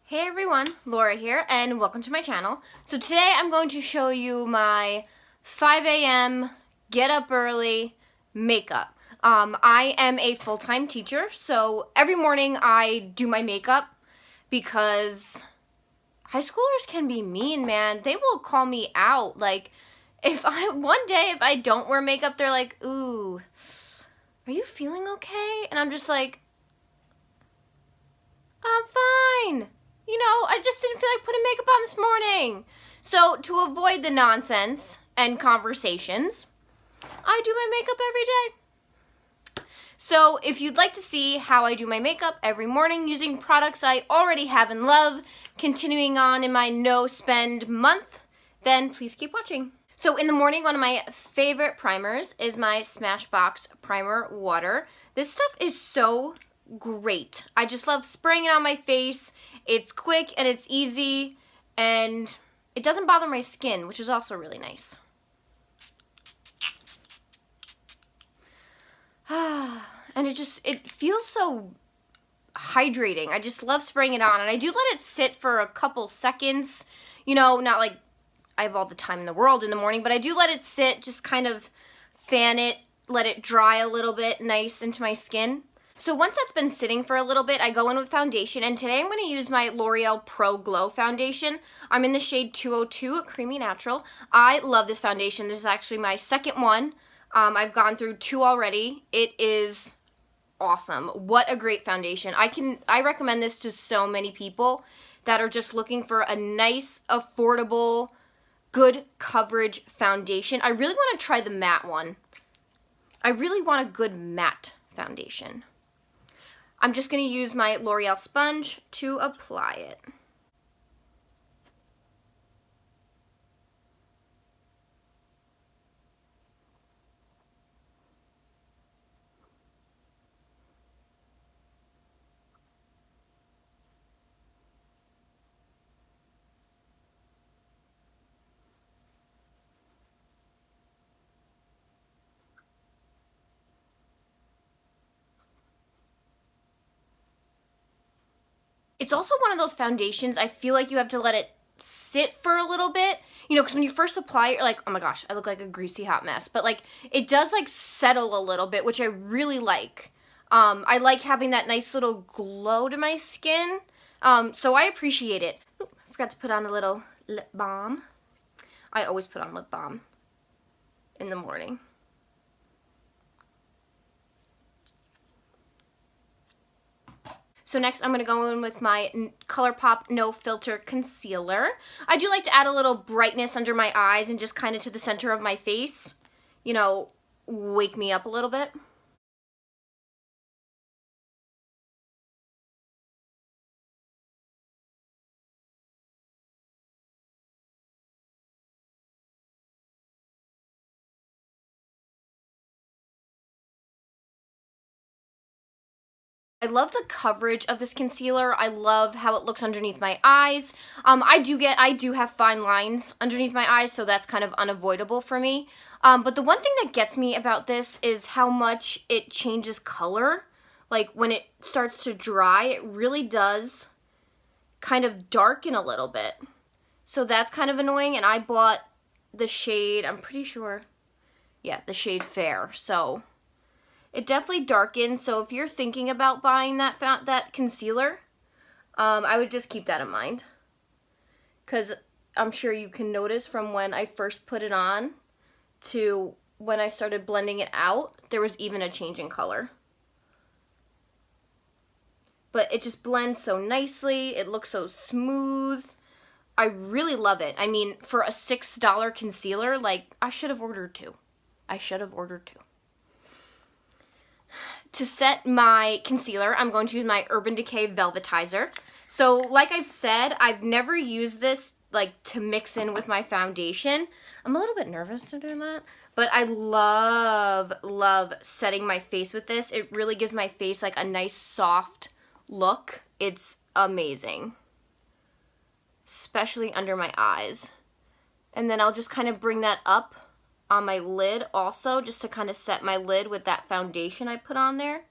Hey everyone, Laura here, and welcome to my channel. So today I'm going to show you my 5 a.m. get up early makeup. I am a full-time teacher, so every morning I do my makeup because high schoolers can be mean, man. They will call me out. Like, one day if I don't wear makeup, they're like, ooh, are you feeling okay? And I'm just like, I'm fine. You know, I just didn't feel like putting makeup on this morning. So to avoid the nonsense and conversations, I do my makeup every day. So if you'd like to see how I do my makeup every morning using products I already have and love, continuing on in my no spend month, then please keep watching. So in the morning, one of my favorite primers is my Smashbox Primer Water. This stuff is so great. I just love spraying it on my face. It's quick and it's easy and it doesn't bother my skin, which is also really nice. And it feels so hydrating. I just love spraying it on, and I do let it sit for a couple seconds. You know, not like I have all the time in the world in the morning, but I do let it sit, just kind of fan it, let it dry a little bit nice into my skin. So once that's been sitting for a little bit, I go in with foundation, and today I'm going to use my L'Oreal Pro Glow foundation. I'm in the shade 202, Creamy Natural. I love this foundation. This is actually my second one. I've gone through two already. It is awesome. What a great foundation. I recommend this to so many people that are just looking for a nice, affordable, good coverage foundation. I really want to try the matte one. I really want a good matte foundation. I'm just going to use my L'Oreal sponge to apply it. It's also one of those foundations, I feel like you have to let it sit for a little bit, you know, because when you first apply it, you're like, oh my gosh, I look like a greasy hot mess. But like, it does like settle a little bit, which I really like. I like having that nice little glow to my skin, so I appreciate it. Ooh, I forgot to put on a little lip balm. I always put on lip balm in the morning. So next I'm going to go in with my Colourpop No Filter Concealer. I do like to add a little brightness under my eyes and just kind of to the center of my face. You know, wake me up a little bit. I love the coverage of this concealer. I love how it looks underneath my eyes. I do have fine lines underneath my eyes, so that's kind of unavoidable for me. But the one thing that gets me about this is how much it changes color. Like when it starts to dry, it really does kind of darken a little bit. So that's kind of annoying, and I bought the shade, I'm pretty sure, yeah, the shade Fair, so it definitely darkens. So if you're thinking about buying that concealer, I would just keep that in mind, because I'm sure you can notice from when I first put it on to when I started blending it out, there was even a change in color. But it just blends so nicely. It looks so smooth. I really love it. I mean, for a $6 concealer, like, I should have ordered two. I should have ordered two. To set my concealer, I'm going to use my Urban Decay Velvetizer. So, like I've said, I've never used this, like, to mix in with my foundation. I'm a little bit nervous to do that, but I love setting my face with this. It really gives my face, like, a nice, soft look. It's amazing. Especially under my eyes. And then I'll just kind of bring that up on my lid also, just to kind of set my lid with that foundation I put on there.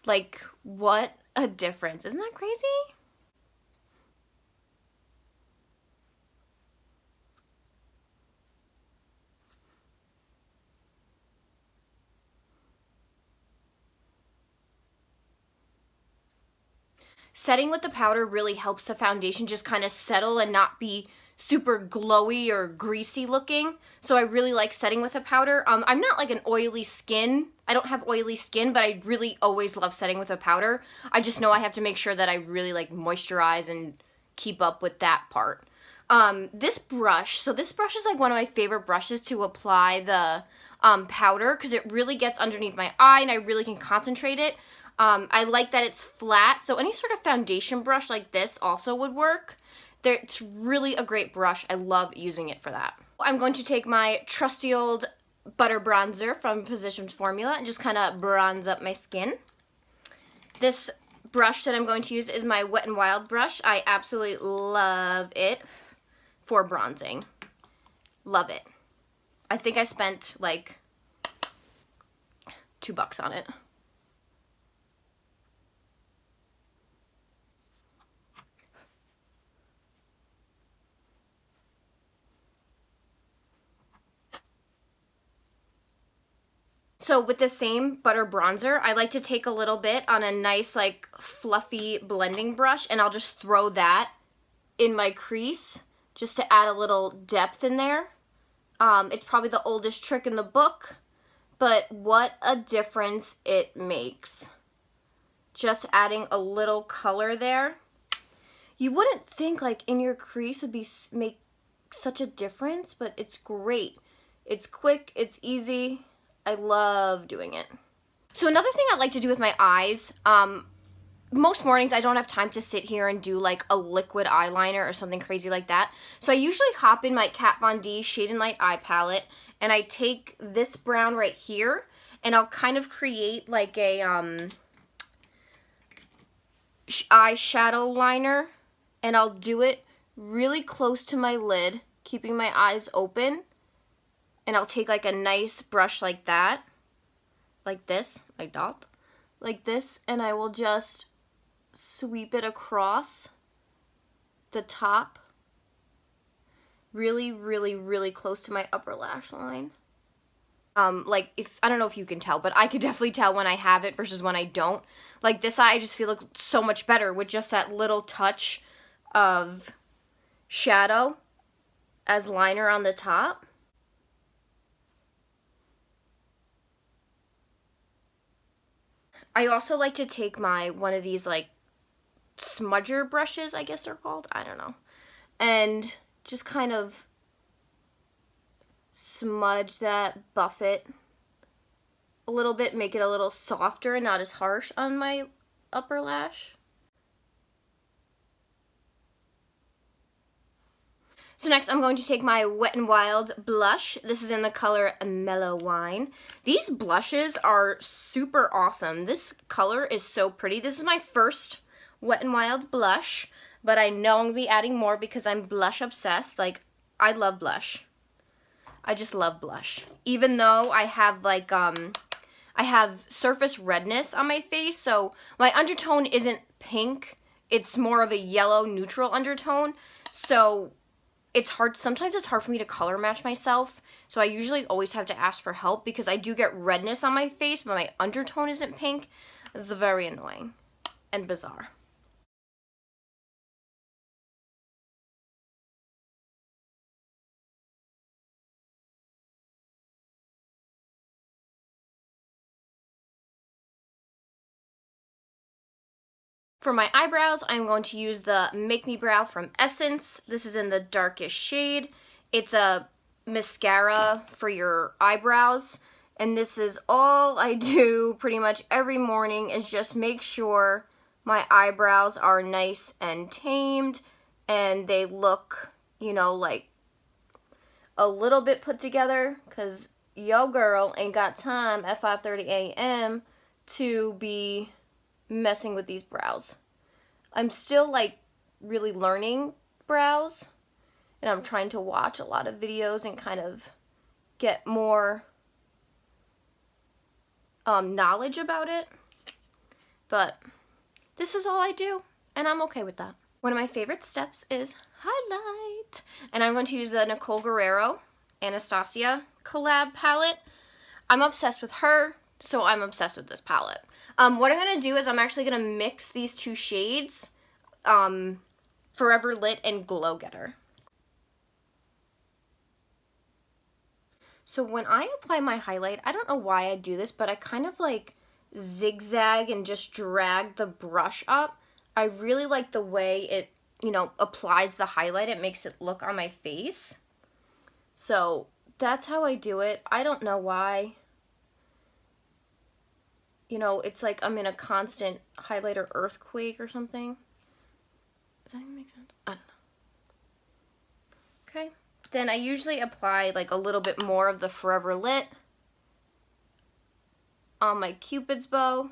Like, what a difference. Isn't that crazy? setting with the powder really helps the foundation just kind of settle and not be super glowy or greasy looking. So I really like setting with a powder. I'm not like an oily skin. I don't have oily skin, but I really always love setting with a powder. I just know I have to make sure that I really like moisturize and keep up with that part. This brush, so this brush is like one of my favorite brushes to apply the powder because it really gets underneath my eye and I really can concentrate it. I like that it's flat, so any sort of foundation brush like this also would work. It's really a great brush. I love using it for that. I'm going to take my trusty old butter bronzer from Physicians Formula and just kind of bronze up my skin. This brush that I'm going to use is my Wet n Wild brush. I absolutely love it for bronzing. Love it. I think I spent like $2 on it. So with the same butter bronzer, I like to take a little bit on a nice like fluffy blending brush and I'll just throw that in my crease just to add a little depth in there. It's probably the oldest trick in the book, but what a difference it makes. Just adding a little color there. You wouldn't think like in your crease would make such a difference, but it's great. It's quick, it's easy. I love doing it. So another thing I like to do with my eyes, most mornings I don't have time to sit here and do like a liquid eyeliner or something crazy like that. So I usually hop in my Kat Von D Shade and Light eye palette and I take this brown right here and I'll kind of create like a eyeshadow liner and I'll do it really close to my lid, keeping my eyes open. And I'll take like a nice brush like that, like this, like that, like this, and I will just sweep it across the top, really, really, really close to my upper lash line. Like I don't know if you can tell, but I could definitely tell when I have it versus when I don't. Like this eye, I just feel like so much better with just that little touch of shadow as liner on the top. I also like to take one of these like smudger brushes, I guess they're called, I don't know, and just kind of smudge that, buff it a little bit, make it a little softer and not as harsh on my upper lash. So next I'm going to take my Wet n Wild blush. This is in the color Mellow Wine. These blushes are super awesome. This color is so pretty. This is my first Wet n Wild blush, but I know I'm going to be adding more because I'm blush obsessed. Like, I love blush. I just love blush. Even though I have like, I have surface redness on my face, so my undertone isn't pink. It's more of a yellow neutral undertone, so it's hard, sometimes it's hard for me to color match myself, so I usually always have to ask for help because I do get redness on my face, but my undertone isn't pink. It's very annoying and bizarre. For my eyebrows, I'm going to use the Make Me Brow from Essence. This is in the darkest shade. It's a mascara for your eyebrows. And this is all I do pretty much every morning is just make sure my eyebrows are nice and tamed and they look, you know, like a little bit put together because yo girl ain't got time at 5:30 a.m. to be messing with these brows. I'm still like really learning brows and I'm trying to watch a lot of videos and kind of get more knowledge about it, but this is all I do and I'm okay with that. One of my favorite steps is highlight, and I'm going to use the Nicole Guerriero Anastasia collab palette. I'm obsessed with her, so I'm obsessed with this palette. What I'm going to do is I'm actually going to mix these two shades, Forever Lit and Glow Getter. So when I apply my highlight, I don't know why I do this, but I kind of like zigzag and just drag the brush up. I really like the way it, you know, applies the highlight. It makes it look on my face. So that's how I do it. I don't know why. You know, it's like I'm in a constant highlighter earthquake or something. Does that even make sense? I don't know. Okay. Then I usually apply like a little bit more of the Forever Lit on my Cupid's bow.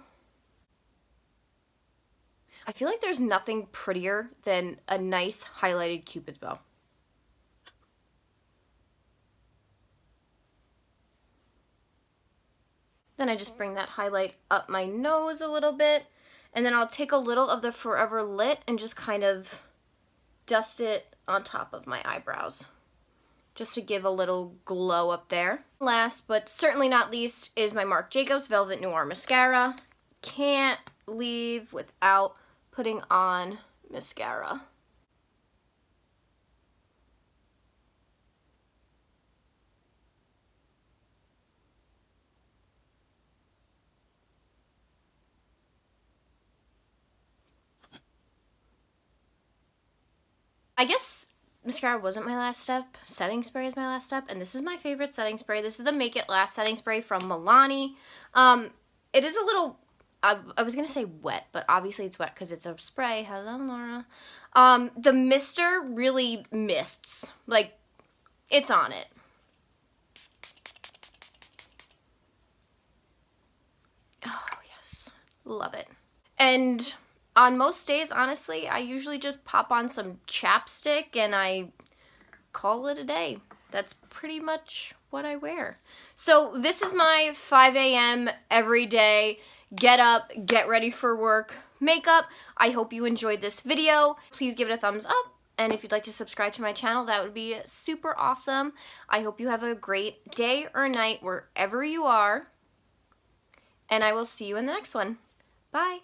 I feel like there's nothing prettier than a nice highlighted Cupid's bow. Then I just bring that highlight up my nose a little bit, and then I'll take a little of the Forever Lit and just kind of dust it on top of my eyebrows, just to give a little glow up there. Last but certainly not least is my Marc Jacobs Velvet Noir Mascara. Can't leave without putting on mascara. I guess mascara wasn't my last step. Setting spray is my last step, and this is my favorite setting spray. This is the Make It Last setting spray from Milani. It is a little, I was going to say wet, but obviously it's wet because it's a spray. Hello, Laura. The mister really mists. Like, it's on it. Oh, yes. Love it. And on most days, honestly, I usually just pop on some chapstick and I call it a day. That's pretty much what I wear. So this is my 5 a.m. every day, get up, get ready for work makeup. I hope you enjoyed this video. Please give it a thumbs up. And if you'd like to subscribe to my channel, that would be super awesome. I hope you have a great day or night wherever you are. And I will see you in the next one. Bye.